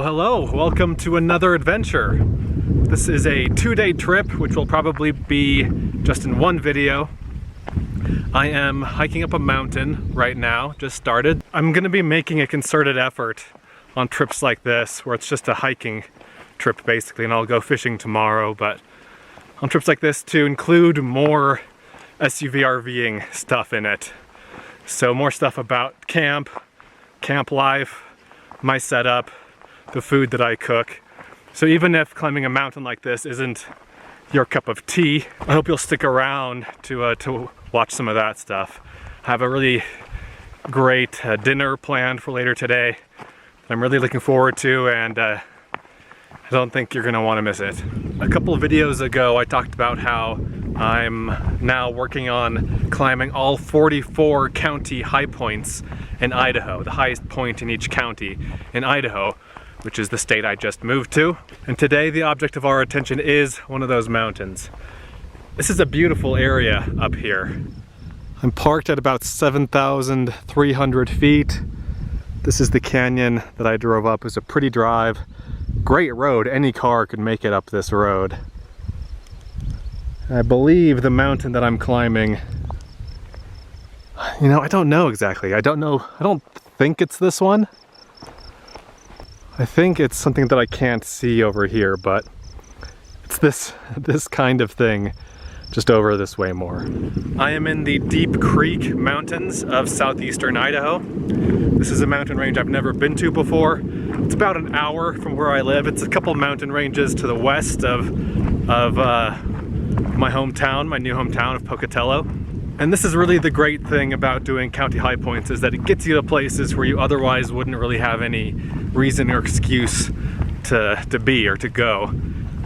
Hello, welcome to another adventure. This is a 2-day trip, which will probably be just in one video. I am hiking up a mountain right now, just started. I'm gonna be making a concerted effort on trips like this, where it's just a hiking trip basically, and I'll go fishing tomorrow, but on trips like this to include more SUV RVing stuff in it. So more stuff about camp life, my setup, the food that I cook. So even if climbing a mountain like this isn't your cup of tea, I hope you'll stick around to watch some of that stuff. I have a really great dinner planned for later today that I'm really looking forward to, and I don't think you're gonna want to miss it. A couple of videos ago I talked about how I'm now working on climbing all 44 county high points in Idaho, the highest point in each county in Idaho, which is the state I just moved to. And today the object of our attention is one of those mountains. This is a beautiful area up here. I'm parked at about 7,300 feet. This is the canyon that I drove up. It was a pretty drive. Great road, any car could make it up this road. I believe the mountain that I'm climbing, you know, I don't know exactly. I don't think it's this one. I think it's something that I can't see over here, but it's this kind of thing just over this way more. I am in the Deep Creek Mountains of southeastern Idaho. This is a mountain range I've never been to before. It's about an hour from where I live. It's a couple mountain ranges to the west of my hometown, my new hometown of Pocatello. And this is really the great thing about doing county high points, is that it gets you to places where you otherwise wouldn't really have any reason or excuse to be or to go.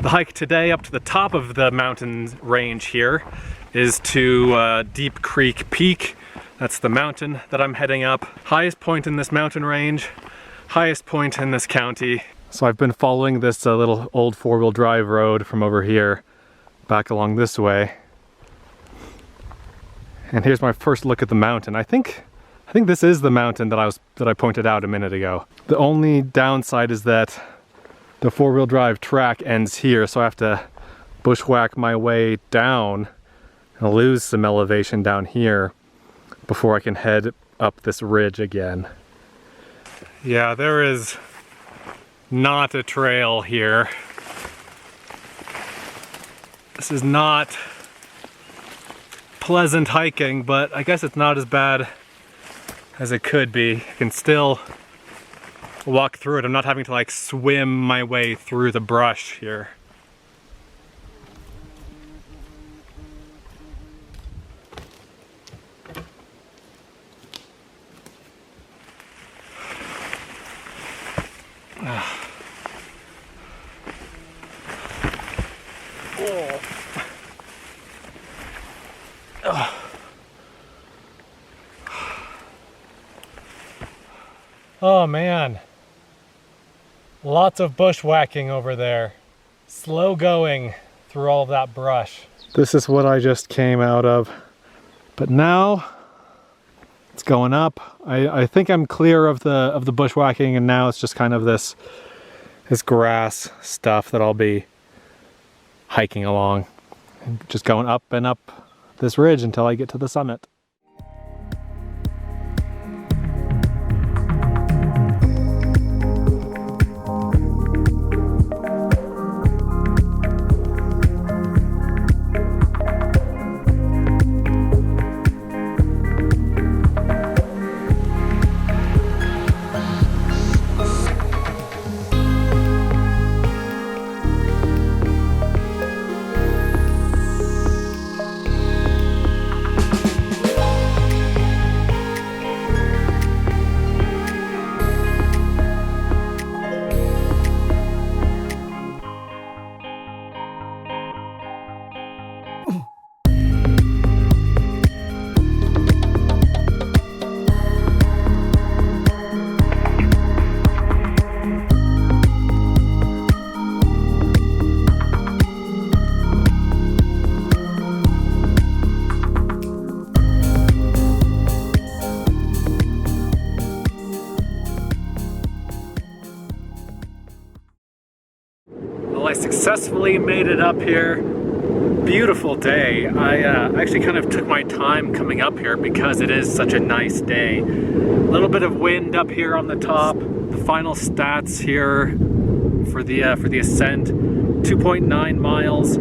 The hike today up to the top of the mountain range here is to Deep Creek Peak. That's the mountain that I'm heading up. Highest point in this mountain range, highest point in this county. So I've been following this little old four-wheel drive road from over here back along this way. And here's my first look at the mountain. I think this is the mountain that I pointed out a minute ago. The only downside is that the four-wheel drive track ends here, so I have to bushwhack my way down and lose some elevation down here before I can head up this ridge again. Yeah, there is not a trail here. This is not pleasant hiking, but I guess it's not as bad as it could be. I can still walk through it. I'm not having to like swim my way through the brush here. Oh man, lots of bushwhacking over there. Slow going through all of that brush. This is what I just came out of, but now it's going up. I think I'm clear of the bushwhacking, and now it's just kind of this grass stuff that I'll be hiking along, and just going up and up this ridge until I get to the summit. I successfully made it up here. Beautiful day. I actually kind of took my time coming up here because it is such a nice day. A little bit of wind up here on the top. The final stats here for the ascent, 2.9 miles.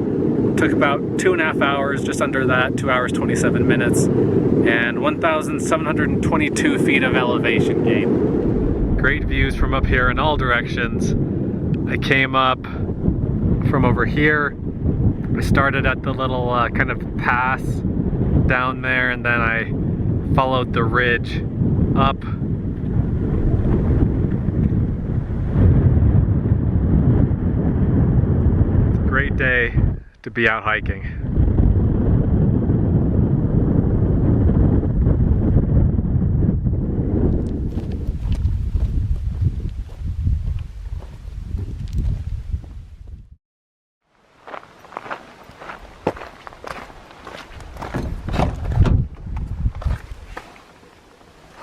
Took about 2.5 hours, just under that, 2 hours 27 minutes, and 1,722 feet of elevation gain. Great views from up here in all directions. I came up from over here. I started at the little kind of pass down there, and then I followed the ridge up. It's a great day to be out hiking.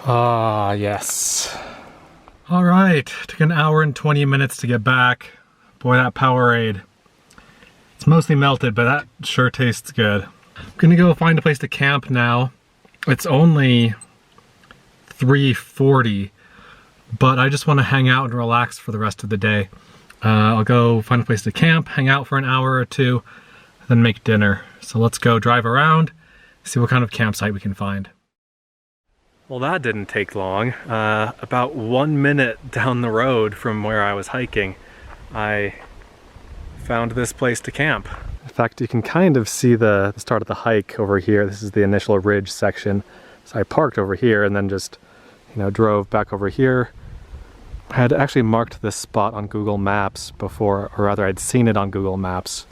Ah, yes. All right, took an hour and 20 minutes to get back. Boy, that Powerade. It's mostly melted, but that sure tastes good. I'm gonna go find a place to camp now. It's only 3:40, but I just want to hang out and relax for the rest of the day. I'll go find a place to camp, hang out for an hour or two, then make dinner. So let's go drive around, see what kind of campsite we can find. Well, that didn't take long. About 1 minute down the road from where I was hiking, I found this place to camp. In fact, you can kind of see the start of the hike over here. This is the initial ridge section. So I parked over here and then just, drove back over here. I had actually marked this spot on Google Maps before, or rather I'd seen it on Google Maps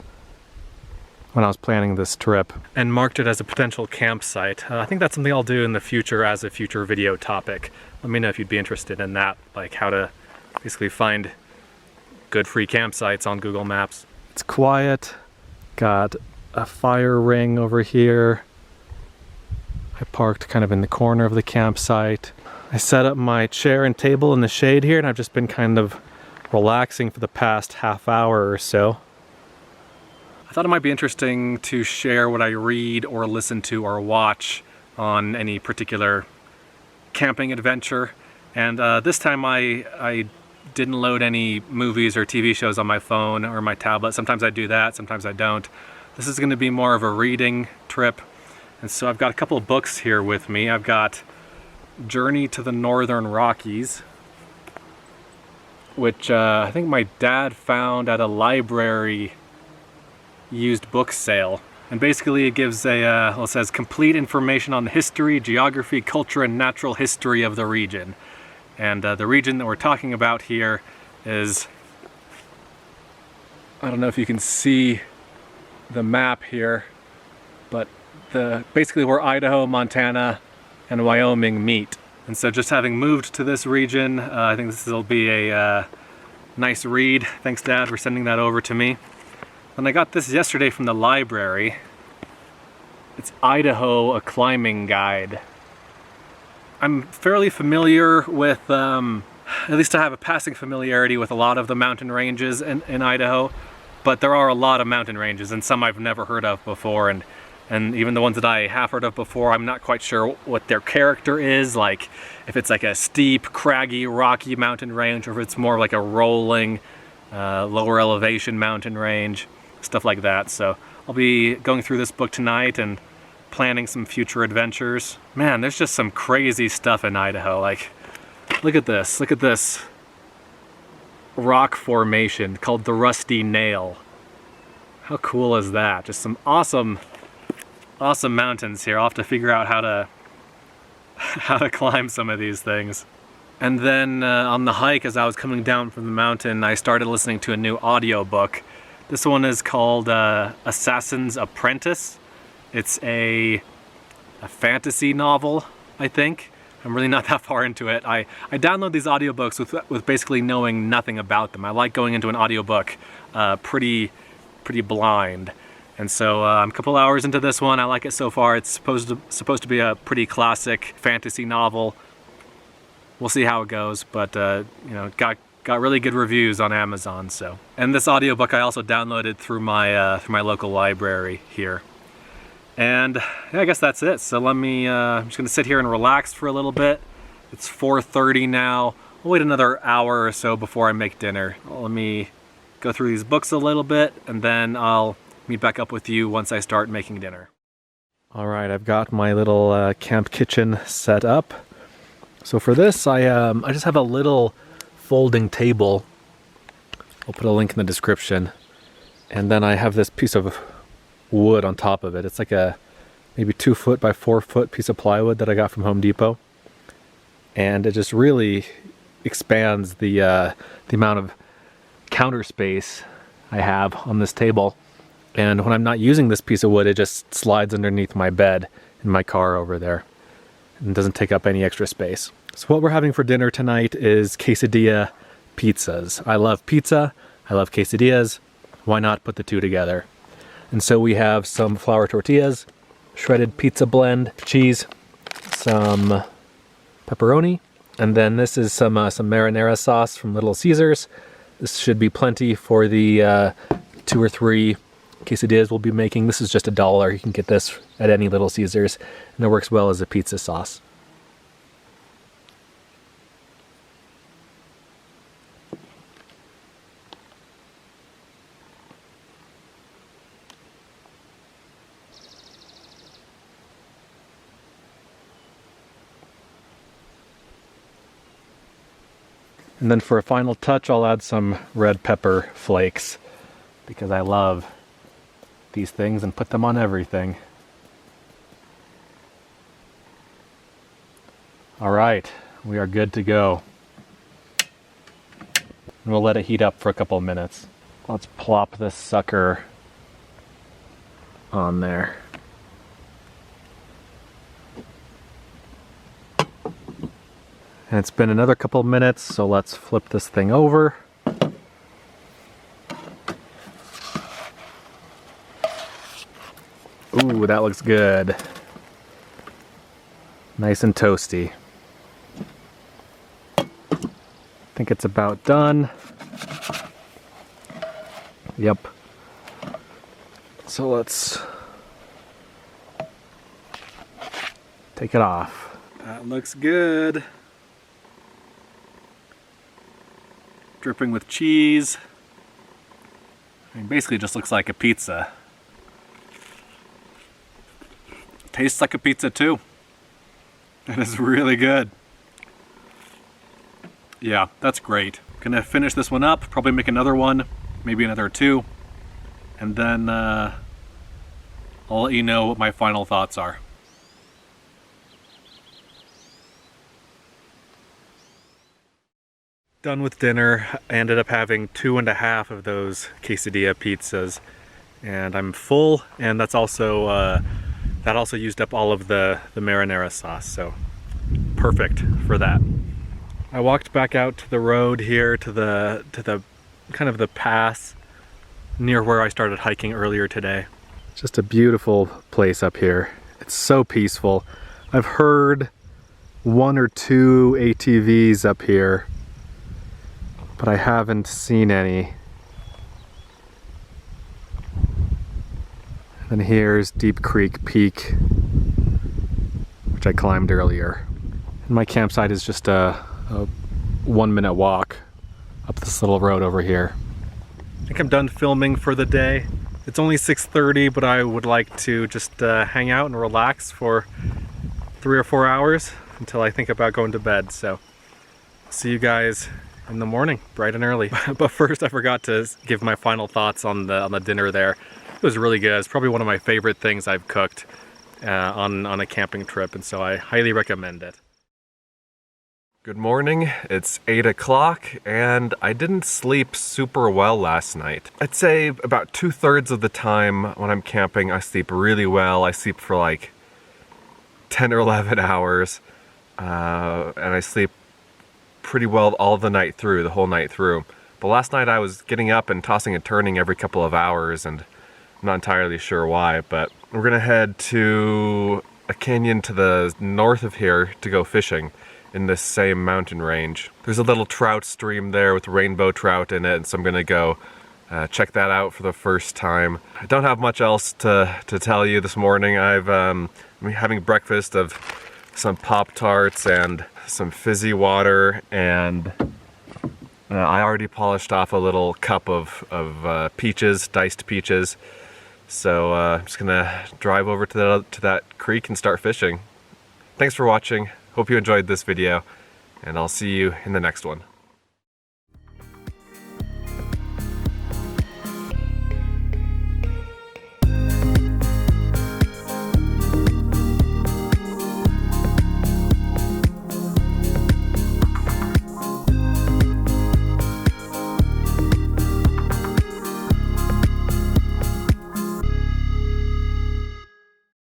when I was planning this trip, and marked it as a potential campsite. I think that's something I'll do in the future as a future video topic. Let me know if you'd be interested in that, like how to basically find good free campsites on Google Maps. It's quiet, got a fire ring over here. I parked kind of in the corner of the campsite. I set up my chair and table in the shade here, and I've just been kind of relaxing for the past half hour or so. I thought it might be interesting to share what I read or listen to or watch on any particular camping adventure. And this time I didn't load any movies or TV shows on my phone or my tablet. Sometimes I do that, sometimes I don't. This is going to be more of a reading trip. And so I've got a couple of books here with me. I've got Journey to the Northern Rockies, which I think my dad found at a library used book sale, and basically it gives it says complete information on the history, geography, culture, and natural history of the region. And the region that we're talking about here is, I don't know if you can see the map here, but basically where Idaho, Montana, and Wyoming meet. And so just having moved to this region, I think this will be a nice read. Thanks, Dad, for sending that over to me. And I got this yesterday from the library. It's Idaho, a climbing guide. I'm fairly familiar with, at least I have a passing familiarity with a lot of the mountain ranges in Idaho, but there are a lot of mountain ranges, and some I've never heard of before, and even the ones that I have heard of before, I'm not quite sure what their character is, like if it's like a steep, craggy, rocky mountain range, or if it's more like a rolling, lower elevation mountain range. Stuff like that. So I'll be going through this book tonight and planning some future adventures. Man, there's just some crazy stuff in Idaho. Like, look at this rock formation called the Rusty Nail. How cool is that? Just some awesome mountains here. I'll have to figure out how to climb some of these things. And then on the hike, as I was coming down from the mountain, I started listening to a new audiobook. This one is called Assassin's Apprentice. It's a fantasy novel, I think. I'm really not that far into it. I download these audiobooks with basically knowing nothing about them. I like going into an audiobook pretty blind. And so I'm a couple hours into this one. I like it so far. It's supposed to be a pretty classic fantasy novel. We'll see how it goes, but got Got really good reviews on Amazon, so. And this audiobook I also downloaded through my local library here. And yeah, I guess that's it. So let me, I'm just gonna sit here and relax for a little bit. It's 4:30 now. I'll wait another hour or so before I make dinner. Let me go through these books a little bit, and then I'll meet back up with you once I start making dinner. All right, I've got my little camp kitchen set up. So for this, I just have a little folding table. I'll put a link in the description. And then I have this piece of wood on top of it. It's like a maybe 2 foot by 4 foot piece of plywood that I got from Home Depot. And it just really expands the amount of counter space I have on this table. And when I'm not using this piece of wood, it just slides underneath my bed in my car over there and doesn't take up any extra space. So what we're having for dinner tonight is quesadilla pizzas. I love pizza, I love quesadillas. Why not put the two together? And so we have some flour tortillas, shredded pizza blend, cheese, some pepperoni, and then this is some marinara sauce from Little Caesars. This should be plenty for the 2 or 3 quesadillas we'll be making. This is just $1. You can get this at any Little Caesars, and it works well as a pizza sauce. And then for a final touch, I'll add some red pepper flakes because I love these things and put them on everything. All right, we are good to go. And we'll let it heat up for a couple of minutes. Let's plop this sucker on there. And it's been another couple of minutes, so let's flip this thing over. Ooh, that looks good. Nice and toasty. I think it's about done. Yep. So let's take it off. That looks good. Dripping with cheese. I mean, basically just looks like a pizza. Tastes like a pizza too. That is really good. Yeah, that's great. Gonna finish this one up, probably make another one, maybe another 2, and then I'll let you know what my final thoughts are. Done with dinner. I ended up having 2.5 of those quesadilla pizzas, and I'm full, and that's also that also used up all of the marinara sauce, so perfect for that. I walked back out to the road here to the kind of the pass near where I started hiking earlier today. Just a beautiful place up here. It's so peaceful. I've heard 1 or 2 ATVs up here, but I haven't seen any. And here's Deep Creek Peak, which I climbed earlier. And my campsite is just a 1-minute walk up this little road over here. I think I'm done filming for the day. It's only 6:30, but I would like to just hang out and relax for 3 or 4 hours until I think about going to bed. So I'll see you guys in the morning, bright and early. But first, I forgot to give my final thoughts on the dinner there. It was really good. It's probably one of my favorite things I've cooked on a camping trip, and so I highly recommend it. Good morning, it's 8 o'clock, and I didn't sleep super well last night. I'd say about 2/3 of the time when I'm camping, I sleep really well. I sleep for like 10 or 11 hours, and I sleep pretty well all the night through, the whole night through. But last night I was getting up and tossing and turning every couple of hours, and I'm not entirely sure why, but we're gonna head to a canyon to the north of here to go fishing. in this same mountain range. There's a little trout stream there with rainbow trout in it, and so I'm gonna go check that out for the first time. I don't have much else to tell you this morning. I'm having breakfast of some Pop-Tarts and some fizzy water, and I already polished off a little cup of peaches, diced peaches. So I'm just gonna drive over to that creek and start fishing. Thanks for watching. Hope you enjoyed this video, and I'll see you in the next one.